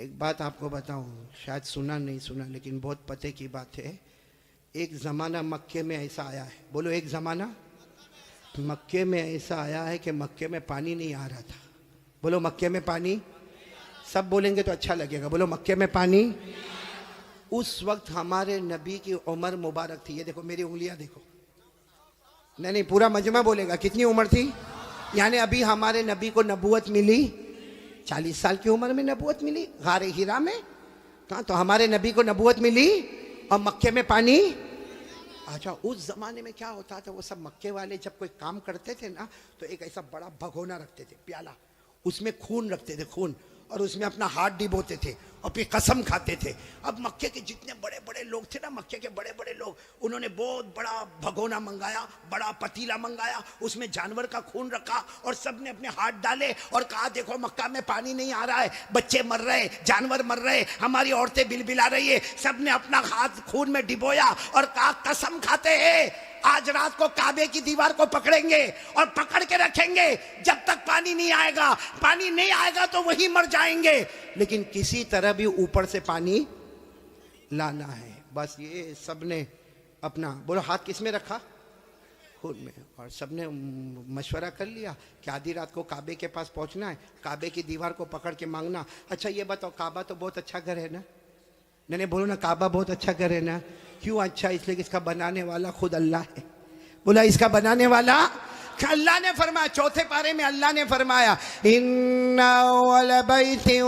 एक बात आपको बताऊं, शायद सुना नहीं सुना, लेकिन बहुत पते की बात है। एक ज़माना मक्के में ऐसा आया है, बोलो एक ज़माना मक्के में ऐसा आया है कि मक्के में पानी नहीं आ रहा था। बोलो मक्के में पानी, सब बोलेंगे तो अच्छा लगेगा, बोलो मक्के में पानी। उस वक्त हमारे नबी की उम्र मुबारक थी, ये देखो मेरी उंगलियां देखो, नहीं नहीं पूरा मजमा बोलेगा, कितनी उम्र थी? यानी अभी हमारे नबी को नबूवत मिली 40 साल की उम्र में नबूवत मिली गारे हिरा में। कहाँ तो हमारे नबी को नबूवत मिली और मक्के में पानी। अच्छा, उस जमाने में क्या होता था, वो सब मक्के वाले जब कोई काम करते थे ना तो एक ऐसा बड़ा भगोना रखते थे, प्याला, उसमें खून रखते थे, खून, और उसमें अपना हाथ डिबोते थे और फिर कसम खाते थे। अब मक्के के जितने बड़े बड़े लोग थे ना, मक्के के बड़े बड़े लोग, उन्होंने बहुत बड़ा भगोना मंगाया, बड़ा पतीला मंगाया, उसमें जानवर का खून रखा और सबने अपने हाथ डाले और कहा देखो मक्का में पानी नहीं आ रहा है, बच्चे मर रहे, जानवर मर रहे, हमारी औरतें बिलबिला रही है। सबने अपना हाथ खून में डिबोया और कहा कसम खाते हैं आज रात को काबे की दीवार को पकड़ेंगे और पकड़ के रखेंगे जब तक पानी नहीं आएगा। पानी नहीं आएगा तो वही मर जाएंगे, लेकिन किसी तरह भी ऊपर से पानी लाना है। बस ये सबने अपना, बोलो हाथ किस में रखा? खून में। और सबने मशवरा कर लिया कि आधी रात को काबे के पास पहुंचना है, काबे की दीवार को पकड़ के मांगना। अच्छा ये बताओ, काबा तो बहुत अच्छा घर है ना? नहीं बोलो ना, काबा बहुत अच्छा घर है ना? क्यों अच्छा? इसलिए कि इसका बनाने वाला खुद अल्लाह है। बोला इसका बनाने वाला अल्लाह ने फरमाया, चौथे पारे में अल्लाह ने फरमाया इन्ना अव्वल बैतिन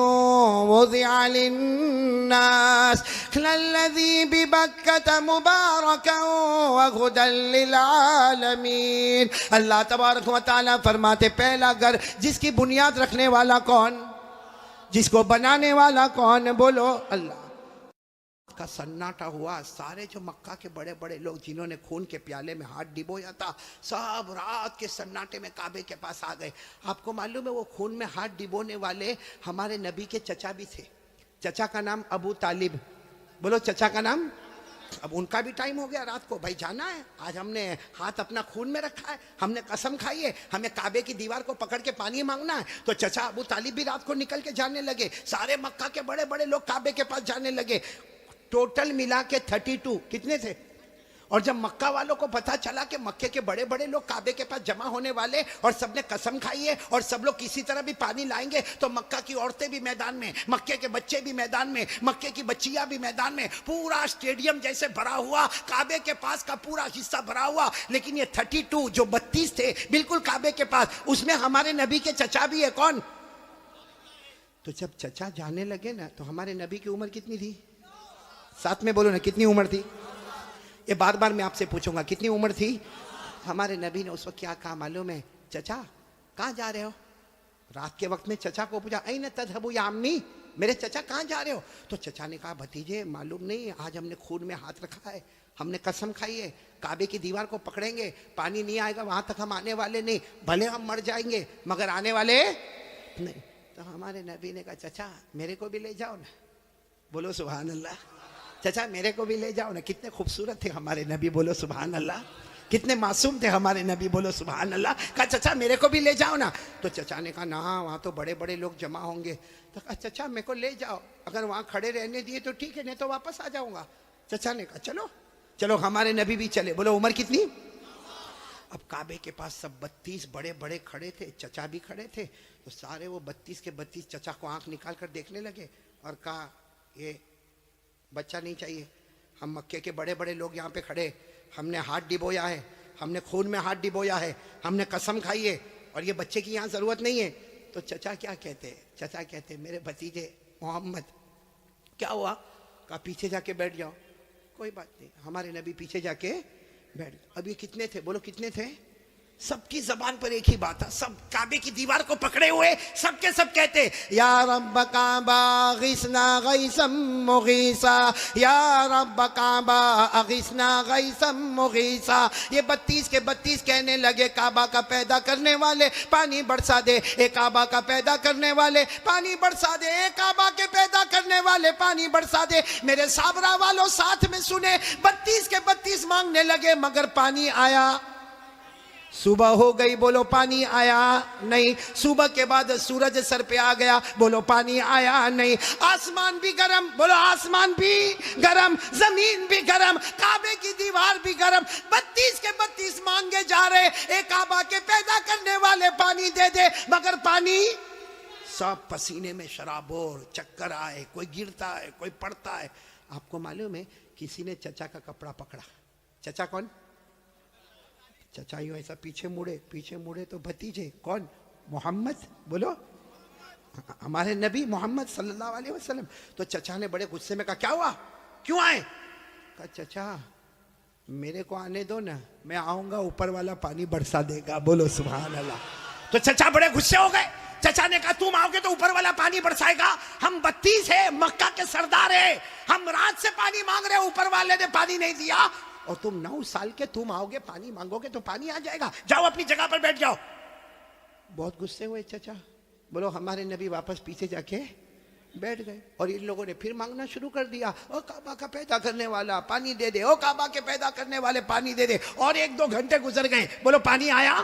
वुज़िअ लिन्नास लल्लज़ी बिबक्कता मुबारकन व हुदन लिल आलमीन। अल्लाह तबारक व तआला फरमाते पहला घर जिसकी बुनियाद रखने वाला कौन, जिसको बनाने वाला कौन? बोलो अल्लाह। का सन्नाटा हुआ, सारे जो मक्का के बड़े बड़े लोग जिन्होंने खून के प्याले में हाथ डिबोया था, सब रात के सन्नाटे में काबे के पास आ गए। आपको मालूम है वो खून में हाथ डिबोने वाले हमारे नबी के चचा भी थे। चचा का नाम अबू तालिब। बोलो चचा का नाम। अब उनका भी टाइम हो गया, रात को भाई जाना है, आज हमने हाथ अपना खून में रखा है, हमने कसम खाई है, हमें काबे की दीवार को पकड़ के पानी मांगना है। तो चचा अबू तालिब भी रात को निकल के जाने लगे, सारे मक्का के बड़े बड़े लोग काबे के पास जाने लगे। टोटल मिला के 32 कितने थे? और जब मक्का वालों को पता चला कि मक्के के बड़े बड़े लोग काबे के पास जमा होने वाले और सबने कसम खाई है और सब लोग किसी तरह भी पानी लाएंगे, तो मक्का की औरतें भी मैदान में, मक्के के बच्चे भी मैदान में, मक्के की बच्चियां भी मैदान में, पूरा स्टेडियम जैसे भरा हुआ, काबे के पास का पूरा हिस्सा भरा हुआ। लेकिन ये 32 जो 32 थे बिल्कुल काबे के पास, उसमें हमारे नबी के चचा भी है। कौन? तो जब चचा जाने लगे ना, तो हमारे नबी की उम्र कितनी थी? साथ में बोलो ना, कितनी उम्र थी? ये बार बार मैं आपसे पूछूंगा, कितनी उम्र थी? हमारे नबी ने उस वक्त क्या कहा मालूम है? चचा कहाँ जा रहे हो? रात के वक्त में चचा को पूछा ऐन तज़हबू या अम्मी, मेरे चचा कहाँ जा रहे हो? तो चचा ने कहा भतीजे मालूम नहीं, आज हमने खून में हाथ रखा है, हमने कसम खाई है काबे की दीवार को पकड़ेंगे, पानी नहीं आएगा वहां तक हम आने वाले नहीं, भले हम मर जाएंगे मगर आने वाले नहीं। तो हमारे नबी ने कहा चचा मेरे को भी ले जाओ ना। बोलो सुभान अल्लाह। चचा मेरे को भी ले जाओ ना। कितने खूबसूरत थे हमारे नबी, बोलो सुभान अल्लाह। कितने मासूम थे हमारे नबी, बोलो सुभान अल्लाह। कहा चचा मेरे को भी ले जाओ ना। तो चचा ने कहा ना, वहाँ तो बड़े बड़े लोग जमा होंगे। तो कहा चचा मेरे को ले जाओ, अगर वहाँ खड़े रहने दिए तो ठीक है, नहीं तो वापस आ जाऊँगा। चचा ने कहा चलो चलो, हमारे नबी भी चले। बोलो उम्र कितनी? अब काबे के पास सब 32 बड़े बड़े खड़े थे, चचा भी खड़े थे। तो सारे वो 32 के 32 चचा को आंख निकाल कर देखने लगे और कहा ये बच्चा नहीं चाहिए, हम मक्के के बड़े बड़े लोग यहाँ पे खड़े, हमने हाथ डिबोया है, हमने खून में हाथ डिबोया है, हमने कसम खाई है और ये बच्चे की यहाँ ज़रूरत नहीं है। तो चचा क्या कहते? चचा कहते मेरे भतीजे मोहम्मद क्या हुआ? कहा पीछे जाके बैठ जाओ। कोई बात नहीं, हमारे नबी पीछे जाके बैठ गए। अब ये कितने थे? बोलो कितने थे? सबकी जबान पर एक ही बात है, सब काबे की दीवार को पकड़े हुए सबके सब कहते या रब्ब काबा अगिसना गैसम मुगीसा, या रब्ब काबा अगिसना गैसम मुगीसा। ये 32 के 32 कहने लगे काबा का पैदा करने वाले पानी बरसा दे, ए काबा का पैदा करने वाले पानी बरसा दे, ए काबा के पैदा करने वाले पानी बरसा दे। मेरे साबरा वालों साथ में सुने, 32 के 32 मांगने लगे मगर पानी आया। सुबह हो गई, बोलो पानी आया नहीं। सुबह के बाद सूरज सर पे आ गया, बोलो पानी आया नहीं। आसमान भी गरम, बोलो आसमान भी गरम, जमीन भी गरम, काबे की दीवार भी गरम। 32 के 32 मांगे जा रहे, एक काबा के पैदा करने वाले पानी दे दे, मगर पानी सब पसीने में शराबोर, चक्कर आए, कोई गिरता है, कोई पड़ता है। आपको मालूम है किसी ने चचा का कपड़ा पकड़ा। चचा कौन? चचा यूं ऐसा पीछे मुड़े तो भतीजे कौन? मोहम्मद, बोलो हमारे नबी मोहम्मद सल्लल्लाहु अलैहि वसल्लम। तो चचा ने बड़े गुस्से में कहा, क्या हुआ, क्यों आए? कहा चचा मेरे को आने दो ना, मैं आऊंगा ऊपर वाला पानी बरसा देगा, बोलो सुभान अल्लाह। तो चचा बड़े गुस्से हो गए। चचा ने कहा तुम आओगे तो ऊपर वाला पानी बरसाएगा? हम 32 है, मक्का के सरदार है, हम रात से पानी मांग रहे, ऊपर वाले ने पानी नहीं दिया, और तुम 9 साल के, तुम आओगे पानी मांगोगे तो पानी आ जाएगा, जाओ अपनी जगह पर बैठ जाओ। बहुत गुस्से हुए चचा। बोलो हमारे नबी वापस पीछे जाके बैठ गए, और इन लोगों ने फिर मांगना शुरू कर दिया, ओ काबा का पैदा करने वाला पानी दे दे, ओ काबा के पैदा करने वाले पानी दे दे। और 1-2 घंटे गुजर गए, बोलो पानी आया?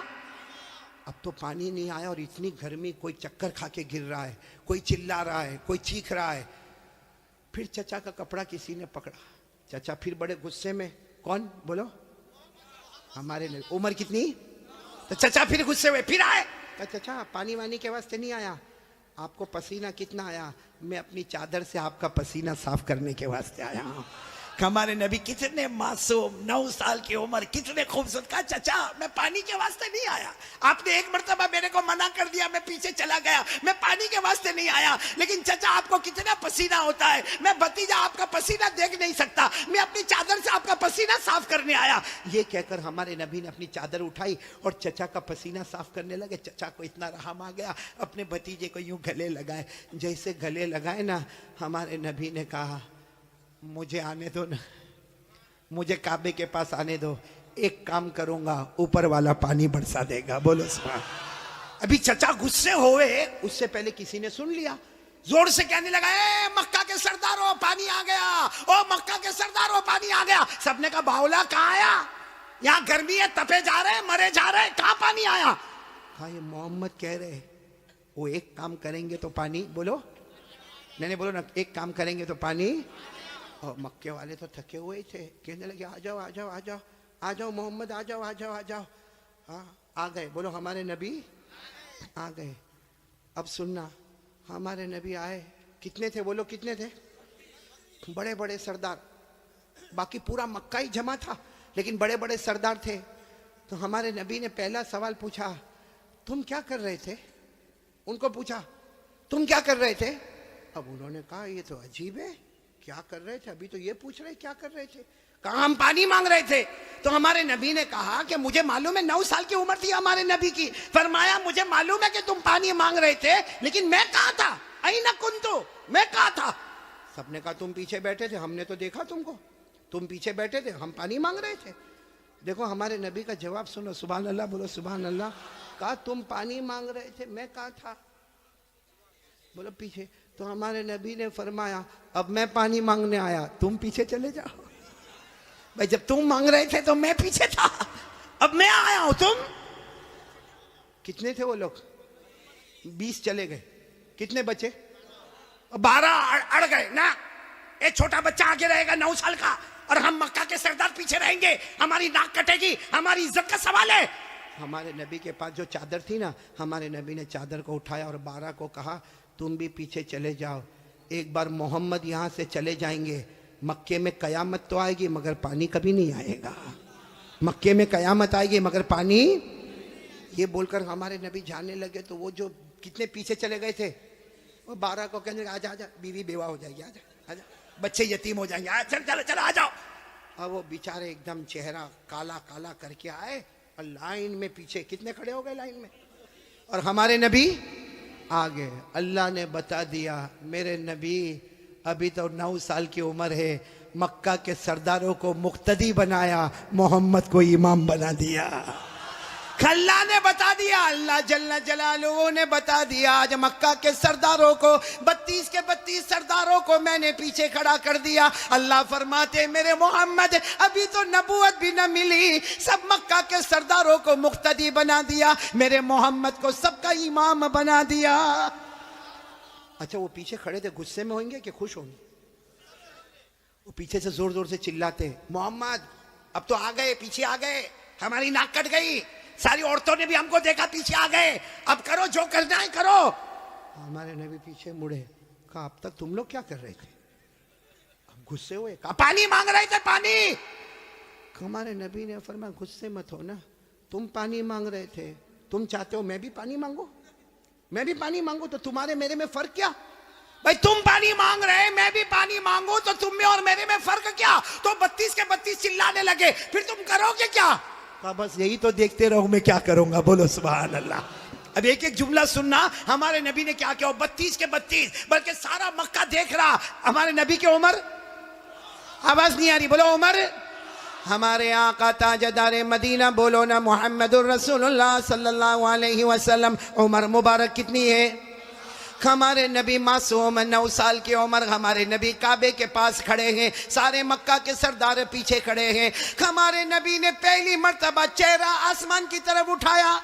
अब तो पानी नहीं आया, और इतनी गर्मी, कोई चक्कर खा के गिर रहा है, कोई चिल्ला रहा है, कोई चीख रहा है। फिर चचा का कपड़ा किसी ने पकड़ा। चचा फिर बड़े गुस्से में, कौन? बोलो हमारे नबी। उम्र कितनी? तो चचा फिर गुस्से हुए, फिर आए। तो चचा पानी वानी के वास्ते नहीं आया, आपको पसीना कितना आया? मैं अपनी चादर से आपका पसीना साफ करने के वास्ते आया हूं। हमारे नबी कितने मासूम, 9 साल की उम्र, कितने खूबसूरत। कहा चचा मैं पानी के वास्ते नहीं आया, आपने एक मर्तबा मेरे को मना कर दिया, मैं पीछे चला गया, मैं पानी के वास्ते नहीं आया। लेकिन चचा आपको कितना पसीना होता है, मैं भतीजा आपका पसीना देख नहीं सकता, मैं अपनी चादर से आपका पसीना साफ करने आया। ये कहकर हमारे नबी ने अपनी चादर उठाई और चचा का पसीना साफ करने लगे। चचा को इतना रहम आ गया, अपने भतीजे को यूं गले लगाए। जैसे गले लगाए ना, हमारे नबी ने कहा मुझे आने दो ना, मुझे काबे के पास आने दो, एक काम करूंगा, ऊपर वाला पानी बरसा देगा, बोलो सुभान। अभी चचा गुस्से हुए, उससे पहले किसी ने सुन लिया, जोर से कहने लगा, ए मक्का के सरदारों पानी आ गया, ओ मक्का के सरदारों पानी आ गया। सबने कहा बावला कहाँ आया, यहाँ गर्मी है, तपे जा रहे, मरे जा रहे, कहाँ पानी आया? कहा ये मोहम्मद कह रहे, वो एक काम करेंगे तो पानी, बोलो नहीं बोलो ना, एक काम करेंगे तो पानी। और मक्के वाले तो थके हुए थे, कहने लगे आ जाओ आ जाओ आ जाओ आ जाओ मोहम्मद, आ जाओ आ जाओ आ जाओ। हाँ आ गए, बोलो हमारे नबी आ गए। अब सुनना, हमारे नबी आए, कितने थे बोलो, कितने थे? बड़े बड़े सरदार, बाकी पूरा मक्का ही जमा था, लेकिन बड़े बड़े सरदार थे। तो हमारे नबी ने पहला सवाल पूछा, तुम क्या कर रहे थे? उनको पूछा तुम क्या कर रहे थे? अब उन्होंने कहा ये तो अजीब है, क्या कर रहे थे? अभी तो ये पूछ रहे क्या कर रहे थे? कहा हम पानी मांग रहे थे। तो हमारे नबी ने कहा कि मुझे मालूम है, 9 साल की उम्र थी हमारे नबी की। फरमाया मुझे मालूम है कि तुम पानी मांग रहे थे, लेकिन मैं कहाँ था? अईना कुंतु, मैं कहाँ था? सबने कहा तुम पीछे बैठे थे, हमने तो देखा तुमको, तुम पीछे बैठे थे, हम पानी मांग रहे थे। देखो हमारे नबी का जवाब सुनो, सुभान अल्लाह, बोलो सुभान अल्लाह। कहा तुम पानी मांग रहे थे, मैं कहाँ था? बोलो पीछे। तो हमारे नबी ने फरमाया अब मैं पानी मांगने आया, तुम पीछे चले जाओ। भाई जब तुम मांग रहे थे तो मैं पीछे था, अब मैं आया हूं, तुम कितने थे? वो लोग 20 चले गए, कितने बचे? 12 अड़ गए ना। एक छोटा बच्चा आगे रहेगा 9 साल का, और हम मक्का के सरदार पीछे रहेंगे, हमारी नाक कटेगी, हमारी इज्जत का सवाल है। हमारे नबी के पास जो चादर थी ना, हमारे नबी ने चादर को उठाया और 12 को कहा तुम भी पीछे चले जाओ, एक बार मोहम्मद यहाँ से चले जाएंगे, मक्के में कयामत तो आएगी मगर पानी कभी नहीं आएगा, मक्के में कयामत आएगी मगर पानी। ये बोलकर हमारे नबी जाने लगे। तो वो जो कितने पीछे चले गए थे, वो 12 को कहने लगे आजा आजा, बीवी बेवा हो जाएगी, आजा आजा, बच्चे यतीम हो जाएंगे, चल चल चल आ जाओ। अब वो बेचारे एकदम चेहरा काला काला करके आए, और लाइन में पीछे कितने खड़े हो गए लाइन में, और हमारे नबी आगे। अल्लाह ने बता दिया मेरे नबी अभी तो 9 साल की उम्र है, मक्का के सरदारों को मुक्तदी बनाया, मोहम्मद को इमाम बना दिया। अल्लाह ने बता दिया, अल्लाह जल्ल जलालुहू ने बता दिया। आज मक्का के सरदारों को 32 के 32 सरदारों को मैंने पीछे खड़ा कर दिया। अल्लाह फरमाते मेरे मोहम्मद अभी तो नबूवत भी न मिली, सब मक्का के सरदारों को मुक्तदी बना दिया, मेरे मोहम्मद को सबका इमाम बना दिया। अच्छा वो पीछे खड़े थे, गुस्से में होंगे कि खुश होंगे? वो पीछे से जोर जोर से चिल्लाते मोहम्मद अब तो आ गए, पीछे आ गए, हमारी नाक कट गई, सारी औरतों ने भी हमको देखा, पीछे आ गए, अब करो जो करना है करो। हमारे नबी पीछे मुड़े, कहा अब तक तुम लोग क्या कर रहे थे? अब गुस्से हुए, कहा पानी मांग रहे थे, पानी। हमारे नबी ने फरमाया गुस्से मत हो ना, तुम पानी मांग रहे थे, तुम चाहते हो मैं भी पानी मांगू, मैं भी पानी मांगू, तो तुम्हारे मेरे में फर्क क्या? भाई तुम पानी मांग रहे, मैं भी पानी मांगू, तो तुम में और मेरे में फर्क क्या? तो 32 के 32 चिल्लाने लगे, फिर तुम करोगे क्या? कहा बस यही तो देखते रहो, मैं क्या करूंगा। बोलो सुभान अल्लाह। अब एक एक जुमला सुनना, हमारे नबी ने क्या किया। 32 के 32 बल्कि सारा मक्का देख रहा। हमारे नबी की उम्र, आवाज नहीं आ रही, बोलो उम्र। हमारे आका ताजदार मदीना, बोलो ना मुहम्मदुर रसूलुल्लाह सल्लल्लाहु अलैहि वसल्लम, उम्र मुबारक कितनी है? हमारे नबी मासूम 9 साल की उम्र। हमारे नबी काबे के पास खड़े हैं, सारे मक्का के सरदार पीछे खड़े हैं। हमारे नबी ने पहली मर्तबा चेहरा आसमान की तरफ उठाया।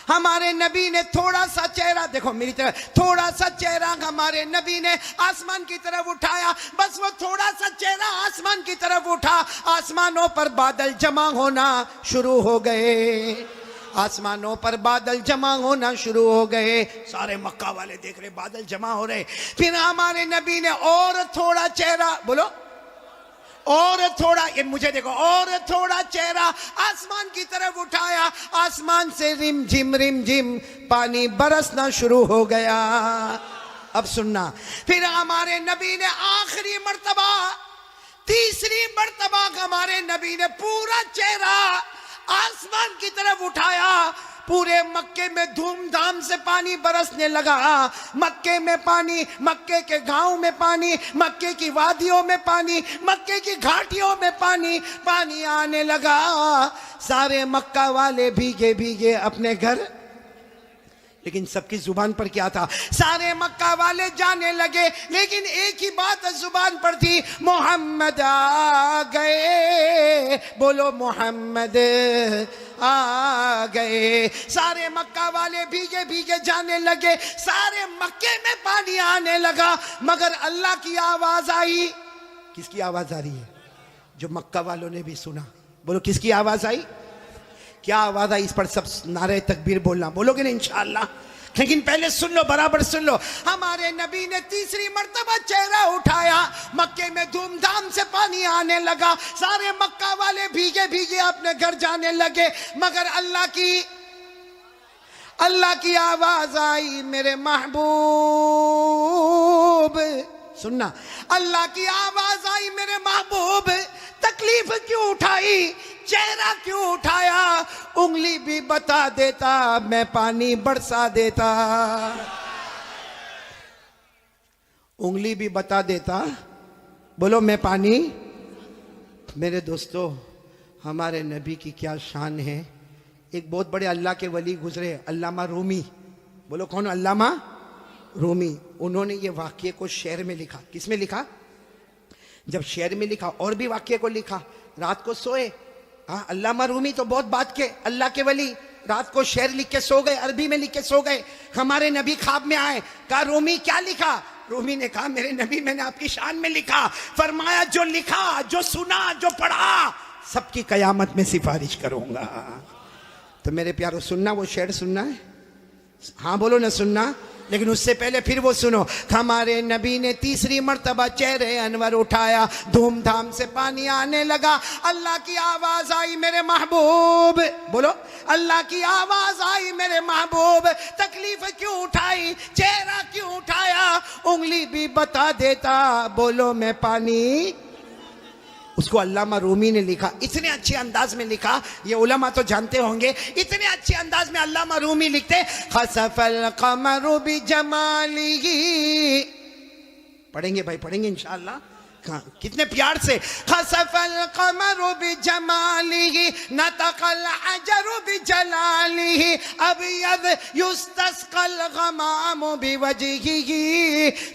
हमारे नबी ने थोड़ा सा चेहरा, देखो मेरी तरफ, थोड़ा सा चेहरा हमारे नबी ने आसमान की तरफ उठाया। बस वो थोड़ा सा चेहरा आसमान की तरफ उठा, आसमानों पर बादल जमा होना शुरू हो गए। आसमानों पर बादल जमा होना शुरू हो गए। सारे मक्का वाले देख रहे बादल जमा हो रहे। फिर हमारे नबी ने और थोड़ा चेहरा, बोलो और थोड़ा, ये मुझे देखो, और थोड़ा चेहरा आसमान की तरफ उठाया। आसमान से रिम झिम पानी बरसना शुरू हो गया। अब सुनना, फिर हमारे नबी ने आखिरी मर्तबा, तीसरी मर्तबा हमारे नबी ने पूरा चेहरा आसमान की तरफ उठाया। पूरे मक्के में धूमधाम से पानी बरसने लगा। मक्के में पानी, मक्के के गांव में पानी, मक्के की वादियों में पानी, मक्के की घाटियों में पानी, पानी आने लगा। सारे मक्का वाले भीगे भीगे अपने घर, लेकिन सबकी जुबान पर क्या था? सारे मक्का वाले जाने लगे, लेकिन एक ही बात जुबान पर थी, मोहम्मद आ गए। बोलो मोहम्मद आ गए। सारे मक्का वाले भीगे भीगे जाने लगे, सारे मक्के में पानी आने लगा, मगर अल्लाह की आवाज आई। किसकी आवाज आ रही है? जो मक्का वालों ने भी सुना। बोलो किसकी आवाज आई? क्या आवाज आई? इस पर सब नारे तकबीर बोलना, बोलोगे ना इंशाअल्लाह। लेकिन पहले सुन लो, बराबर सुन लो। हमारे नबी ने तीसरी मर्तबा चेहरा उठाया, मक्के में धूमधाम से पानी आने लगा। सारे मक्का वाले भीगे भीगे अपने घर जाने लगे, मगर अल्लाह की आवाज आई, मेरे महबूब। सुनना, अल्लाह की आवाज आई, मेरे महबूब तकलीफ क्यों उठाई, चेहरा क्यों उठाया? उंगली भी बता देता, मैं पानी बरसा देता। उंगली भी बता देता, बोलो मैं पानी। मेरे दोस्तों, हमारे नबी की क्या शान है। एक बहुत बड़े अल्लाह के वली गुजरे, अल्लामा रूमी। बोलो कौन? अल्लामा रूमी। उन्होंने ये वाक्य को शेर में लिखा। किस में लिखा? जब शेर में लिखा, और भी वाक्य को लिखा। रात को सोए, हाँ, अल्लामा रूमी तो बहुत बात के अल्लाह के वली, रात को शेर लिख के सो गए, अरबी में लिख के सो गए। हमारे नबी ख्वाब में आए, कहा रूमी क्या लिखा? रूमी ने कहा मेरे नबी मैंने आपकी शान में लिखा। फरमाया जो लिखा, जो सुना, जो पढ़ा, सबकी कयामत में सिफारिश करूंगा। तो मेरे प्यारों, सुनना, वो शेर सुनना है? हाँ बोलो ना, सुनना। लेकिन उससे पहले फिर वो सुनो। हमारे नबी ने तीसरी मर्तबा चेहरे अनवर उठाया, धूमधाम से पानी आने लगा। अल्लाह की आवाज आई, मेरे महबूब। बोलो, अल्लाह की आवाज आई, मेरे महबूब तकलीफ क्यों उठाई, चेहरा क्यों उठाया? उंगली भी बता देता, बोलो मैं पानी। उसको अल्लामा रूमी ने लिखा, इतने अच्छे अंदाज में लिखा, ये उलमा तो जानते होंगे। इतने अच्छे अंदाज में अल्लामा रूमी लिखते, खसफल कमरु बिजमालिही। पढ़ेंगे भाई, पढ़ेंगे इंशाअल्लाह। कितने प्यार से, खसफल कमरु बिजमालिही नतकल अजरु बिजलालिही अबयद युस्तस्कल गमामु बिवजहिही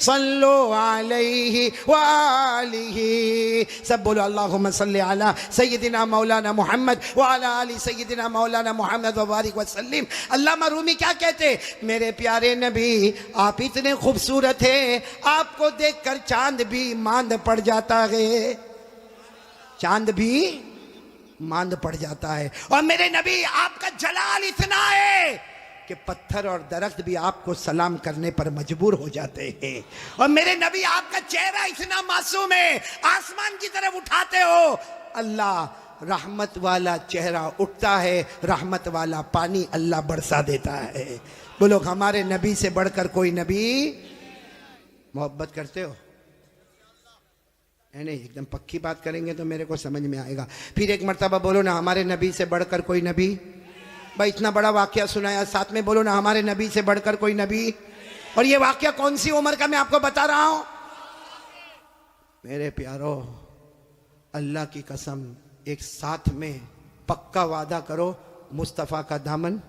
सल्लु अलैहि व आलिही। सब बोलो अल्लाहुम्मा सल्ली अला सय्यदिना मौलाना मोहम्मद व अला आलि सय्यदिना मौलाना मोहम्मद व बारिक व सल्लिम। अल्लामा रूमी क्या कहते, मेरे प्यारे नबी आप इतने खूबसूरत हैं, आपको देखकर चांद भी मांद पड़ जाता है, चांद भी मांद पड़ जाता है। और मेरे नबी आपका जलाल इतना है कि पत्थर और दरख्त भी आपको सलाम करने पर मजबूर हो जाते हैं। और मेरे नबी आपका चेहरा इतना मासूम है, आसमान की तरफ उठाते हो, अल्लाह रहमत वाला चेहरा उठता है, रहमत वाला पानी अल्लाह बरसा देता है। बोलो हमारे नबी से बढ़कर कोई नबी। मोहब्बत करते हो? नहीं, एकदम पक्की बात करेंगे तो मेरे को समझ में आएगा। फिर एक मर्तबा बोलो ना, हमारे नबी से बढ़कर कोई नबी। भाई इतना बड़ा वाकया सुनाया, साथ में बोलो ना, हमारे नबी से बढ़कर कोई नबी। और ये वाकया कौन सी उम्र का मैं आपको बता रहा हूं? मेरे प्यारो, अल्लाह की कसम, एक साथ में पक्का वादा करो, मुस्तफ़ा का दामन